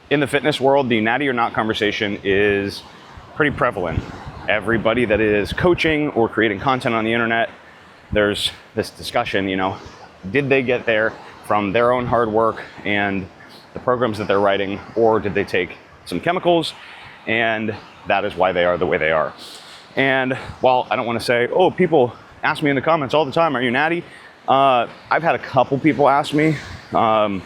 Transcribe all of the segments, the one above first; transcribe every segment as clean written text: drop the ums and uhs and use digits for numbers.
in the fitness world, the natty or not conversation is pretty prevalent. Everybody that is coaching or creating content on the internet, there's this discussion, you know, did they get there from their own hard work and the programs that they're writing, or did they take some chemicals and that is why they are the way they are? And while I don't want to say, oh, people ask me in the comments all the time, are you natty? I've had a couple people ask me, but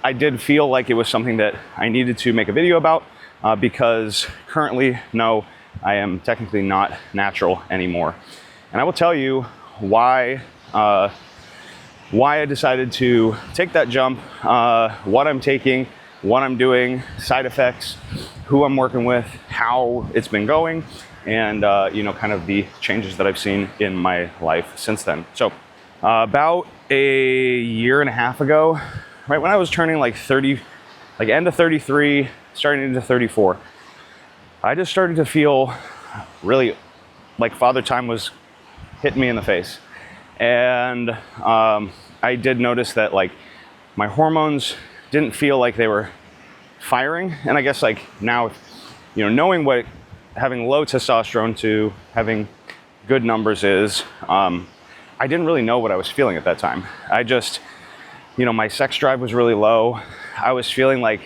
I did feel like it was something that I needed to make a video about because currently, no, I am technically not natural anymore. And I will tell you why I decided to take that jump, what I'm taking, what I'm doing, side effects, who I'm working with, how it's been going, and you know, kind of the changes that I've seen in my life since then. So about a year and a half ago, right when I was turning like 30, like end of 33, starting into 34, I just started to feel really like Father Time was hitting me in the face. And I did notice that like my hormones didn't feel like they were firing. And I guess like now, you know, knowing what having low testosterone to having good numbers is, I didn't really know what I was feeling at that time. I just, you know, my sex drive was really low. I was feeling like,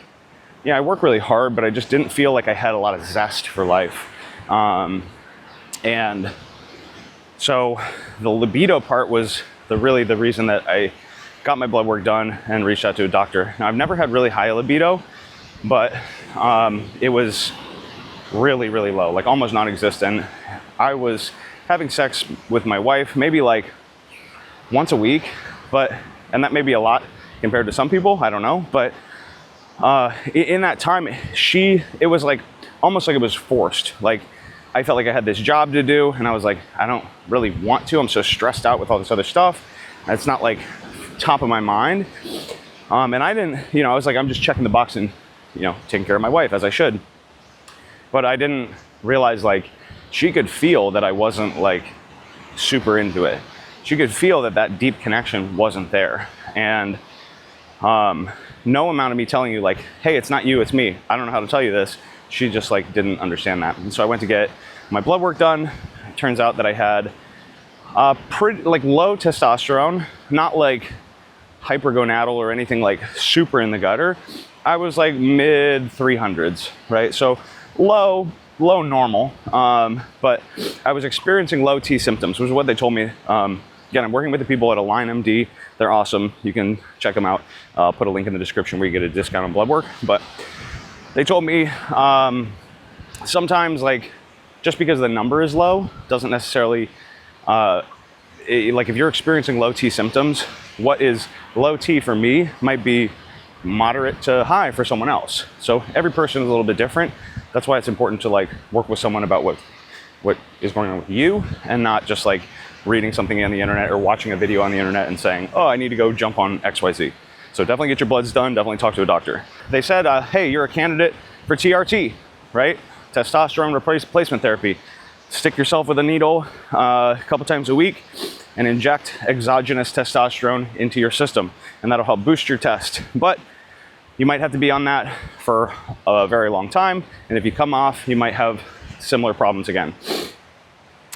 yeah, I work really hard, but I just didn't feel like I had a lot of zest for life. And so the libido part was really the reason that I got my blood work done and reached out to a doctor. Now, I've never had really high libido, but it was really, really low, like almost non-existent. I was having sex with my wife maybe like once a week, and that may be a lot compared to some people, I don't know, but in that time, it was like almost like it was forced. Like I felt like I had this job to do, and I was like, I don't really want to. I'm so stressed out with all this other stuff. It's not like top of my mind. And I didn't, you know, I was like, I'm just checking the box and, you know, taking care of my wife as I should. But I didn't realize like she could feel that I wasn't like super into it. She could feel that deep connection wasn't there. And no amount of me telling you like, hey, it's not you, it's me. I don't know how to tell you this. She just like didn't understand that. And so I went to get my blood work done. It turns out that I had pretty like low testosterone, not like hypergonadal or anything like super in the gutter. I was like mid 300s, right? So low normal, but I was experiencing low T symptoms, which is what they told me. Again, I'm working with the people at AlynMD. They're awesome. You can check them out. I'll put a link in the description where you get a discount on blood work. But they told me sometimes like just because the number is low doesn't necessarily, like if you're experiencing low T symptoms, what is low T for me might be moderate to high for someone else. So every person is a little bit different. That's why it's important to like work with someone about what is going on with you, and not just like reading something on the internet or watching a video on the internet and saying, oh, I need to go jump on XYZ. So definitely get your bloods done, definitely talk to a doctor. They said, hey, you're a candidate for TRT, right? Testosterone replacement therapy. Stick yourself with a needle a couple times a week and inject exogenous testosterone into your system, and that'll help boost your test. But you might have to be on that for a very long time, and if you come off, you might have similar problems again,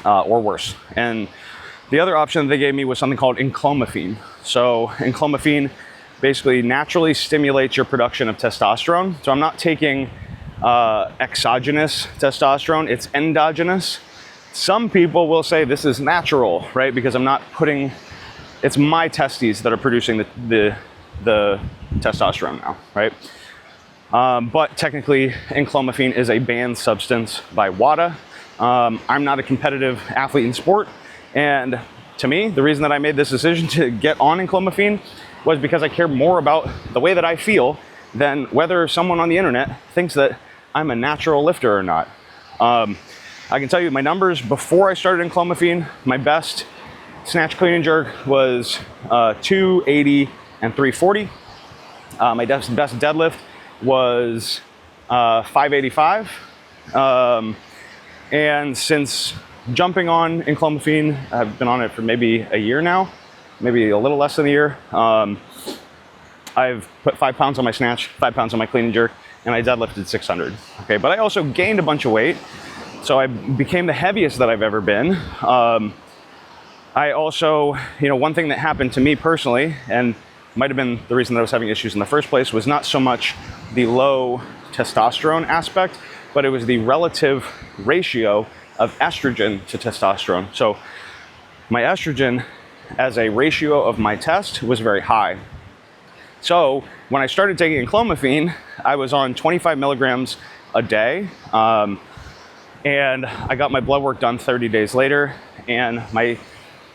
or worse. And the other option that they gave me was something called Enclomiphene. So Enclomiphene basically naturally stimulates your production of testosterone. So I'm not taking exogenous testosterone, it's endogenous. Some people will say this is natural, right? Because I'm not putting, it's my testes that are producing the testosterone now, right? But technically, Enclomiphene is a banned substance by WADA. I'm not a competitive athlete in sport, and to me, the reason that I made this decision to get on Enclomiphene was because I care more about the way that I feel than whether someone on the internet thinks that I'm a natural lifter or not. I can tell you my numbers before I started Enclomiphene. My best snatch, clean, and jerk was 280 and 340. My best deadlift was 585. And since jumping on Enclomiphene, I've been on it for maybe a year now, maybe a little less than a year. I've put 5 pounds on my snatch, 5 pounds on my clean and jerk, and I deadlifted 600. Okay, but I also gained a bunch of weight. So I became the heaviest that I've ever been. I also, one thing that happened to me personally, and might have been the reason that I was having issues in the first place, was not so much the low testosterone aspect, but it was the relative ratio of estrogen to testosterone. So my estrogen as a ratio of my test was very high. So when I started taking Enclomiphene, I was on 25 milligrams a day. And I got my blood work done 30 days later, and my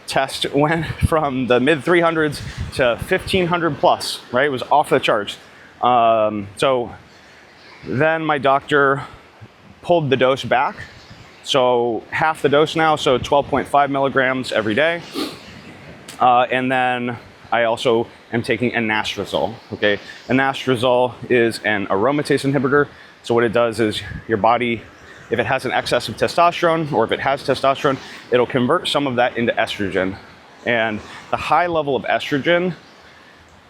test went from the mid 300s to 1500 plus, right? It was off the charts. So then my doctor pulled the dose back. So half the dose now, so 12.5 milligrams every day. And then I also am taking anastrozole, okay? Anastrozole is an aromatase inhibitor. So what it does is your body, if it has an excess of testosterone, or if it has testosterone, it'll convert some of that into estrogen. And the high level of estrogen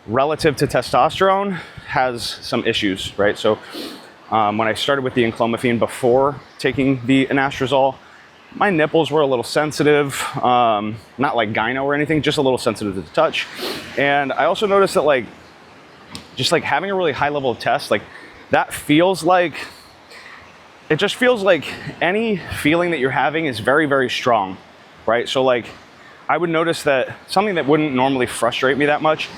relative to testosterone has some issues, right? So when I started with the Enclomiphene before taking the anastrozole, my nipples were a little sensitive, not like gyno or anything, just a little sensitive to the touch. And I also noticed that just having a really high level of test, that feels like, it just feels like any feeling that you're having is very, very strong, right? So I would notice that something that wouldn't normally frustrate me that much,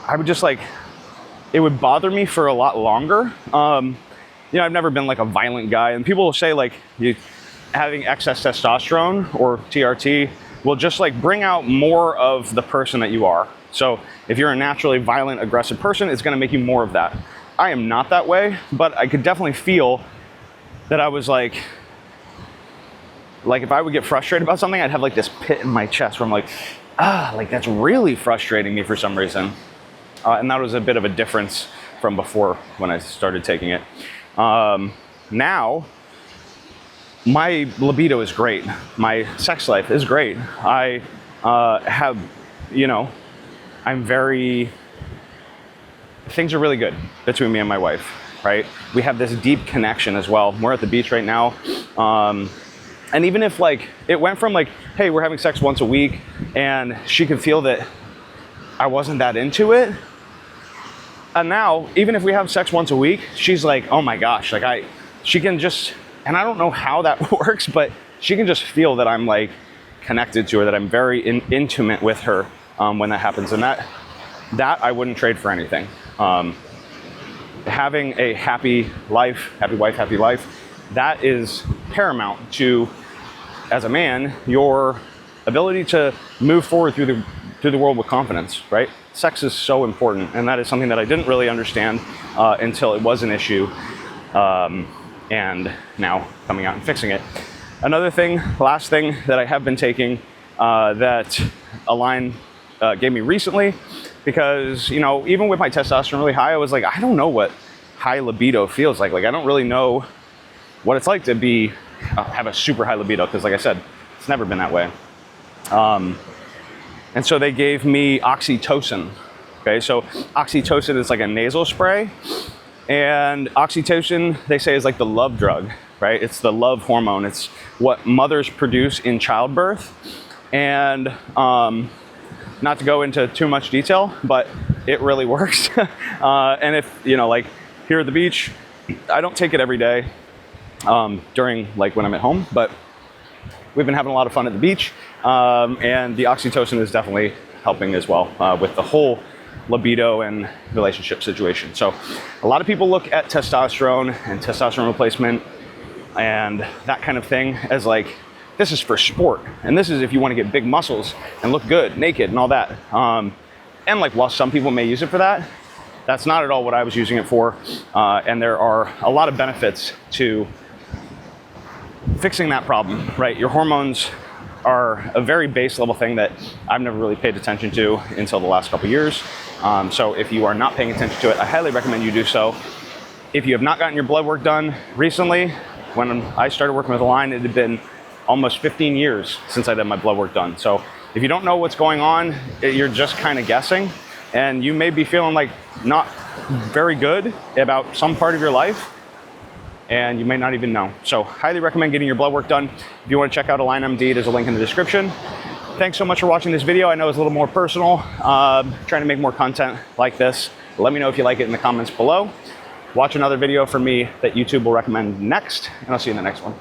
I would just it would bother me for a lot longer. I've never been a violent guy, and people will say having excess testosterone or TRT will just bring out more of the person that you are. So if you're a naturally violent, aggressive person, it's gonna make you more of that. I am not that way, but I could definitely feel that I was if I would get frustrated about something, I'd have this pit in my chest where I'm that's really frustrating me for some reason. And that was a bit of a difference from before when I started taking it. Now, my libido is great. My sex life is great. I have, things are really good between me and my wife. Right? We have this deep connection as well. We're at the beach right now. And even if it went from hey, we're having sex once a week, and she could feel that I wasn't that into it. And now, even if we have sex once a week, she's oh my gosh, she can just, and I don't know how that works, but she can just feel that I'm connected to her, that I'm very intimate with her when that happens. And that I wouldn't trade for anything. Having a happy life, happy wife, happy life, that is paramount to, as a man, your ability to move forward through the world with confidence, right? Sex is so important, and that is something that I didn't really understand until it was an issue, and now coming out and fixing it. Another thing, last thing that I have been taking that Alyn gave me recently, because even with my testosterone really high, I was I don't know what high libido feels like. I don't really know what it's like to have a super high libido, because I said, it's never been that way. And so they gave me oxytocin. Okay, so oxytocin is a nasal spray, and oxytocin, they say, is the love drug, right? It's the love hormone. It's what mothers produce in childbirth. And not to go into too much detail, but it really works. And if, here at the beach, I don't take it every day during when I'm at home, but we've been having a lot of fun at the beach. And the oxytocin is definitely helping as well with the whole libido and relationship situation. So a lot of people look at testosterone and testosterone replacement and that kind of thing as this is for sport, and this is if you want to get big muscles and look good naked and all that. And while some people may use it for that, that's not at all what I was using it for. And there are a lot of benefits to fixing that problem, right? Your hormones are a very base level thing that I've never really paid attention to until the last couple years. So if you are not paying attention to it, I highly recommend you do so. If you have not gotten your blood work done recently, when I started working with Alyn, it had been almost 15 years since I had my blood work done. So if you don't know what's going on, you're just kind of guessing. and you may be feeling like not very good about some part of your life, and you may not even know. So highly recommend getting your blood work done. If you want to check out AlynMD, there's a link in the description. Thanks so much for watching this video. I know it's a little more personal, trying to make more content like this. Let me know if you like it in the comments below. Watch another video from me that YouTube will recommend next, and I'll see you in the next one.